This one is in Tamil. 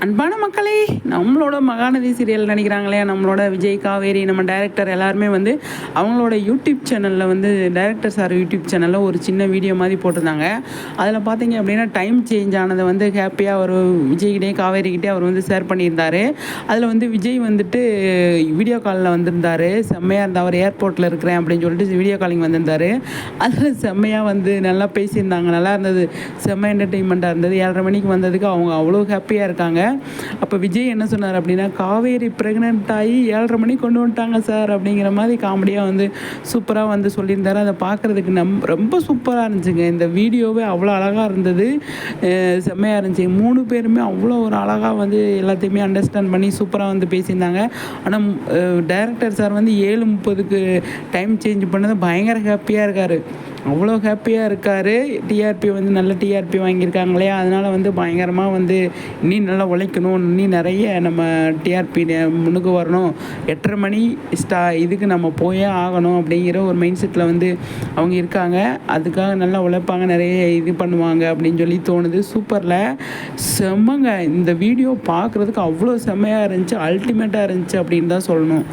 அன்பான மக்களே, நம்மளோட மகாநதி சீரியல் நடிக்கிறாங்களே நம்மளோட விஜய், காவேரி, நம்ம டைரக்டர் எல்லாருமே வந்து அவங்களோட யூடியூப் சேனலில் வந்து டைரக்டர் சார் யூடியூப் சேனலில் ஒரு சின்ன வீடியோ மாதிரி போட்டிருந்தாங்க. அதில் பார்த்தீங்க அப்படின்னா டைம் சேஞ்ச் ஆனதை வந்து ஹாப்பியாக ஒரு விஜய்கிட்டே காவேரிக்கிட்டே அவர் வந்து ஷேர் பண்ணியிருந்தார். அதில் வந்து விஜய் வந்துட்டு வீடியோ காலில் வந்திருந்தார். செம்மையாக இருந்தால் அவர் ஏர்போர்ட்டில் இருக்கிறேன் அப்படின்னு சொல்லிட்டு வீடியோ காலிங் வந்திருந்தார். அதில் செம்மையாக வந்து நல்லா பேசியிருந்தாங்க. நல்லா இருந்தது, செம்ம என்டர்டெயின்மெண்ட்டாக இருந்தது. 7:30 மணிக்கு வந்ததுக்கு அவங்க அவ்வளோ ஹாப்பியாக இருக்காங்க. அப்போ விஜய் என்ன சொன்னார் அப்படின்னா, காவேரி ப்ரெக்னென்ட் ஆகி 7:30 மணிக்கு கொண்டு வந்துட்டாங்க சார் அப்படிங்கிற மாதிரி காமெடியாக வந்து சூப்பராக வந்து சொல்லியிருந்தாரு. அதை பார்க்குறதுக்கு ரொம்ப சூப்பராக இருந்துச்சுங்க. இந்த வீடியோவே அவ்வளோ அழகாக இருந்தது, செம்மையாக இருந்துச்சு. 3 பேருமே அவ்வளோ ஒரு அழகாக வந்து எல்லாத்தையுமே அண்டர்ஸ்டாண்ட் பண்ணி சூப்பராக வந்து பேசியிருந்தாங்க. ஆனால் டைரக்டர் சார் வந்து 7:30க்கு டைம் சேஞ்ச் பண்ணது பயங்கர ஹாப்பியாக இருக்கார். அவ்வளோ ஹாப்பியாக இருக்கார். டிஆர்பி வந்து நல்ல டிஆர்பி வாங்கியிருக்காங்களே, அதனால் வந்து பயங்கரமாக வந்து இன்னும் நல்லா உழைக்கணும், இன்னும் நிறைய நம்ம டிஆர்பி முன்னுக்கு வரணும், 8:30 மணி இதுக்கு நம்ம போயே ஆகணும் அப்படிங்கிற ஒரு மைண்ட் செட்டில் வந்து அவங்க இருக்காங்க. அதுக்காக நல்லா உழைப்பாங்க, நிறைய இது பண்ணுவாங்க அப்படின்னு சொல்லி தோணுது. சூப்பரில் செம்மங்க. இந்த வீடியோ பார்க்குறதுக்கு அவ்வளோ செம்மையாக இருந்துச்சு, அல்டிமேட்டாக இருந்துச்சு அப்படின்னு தான் சொல்லணும்.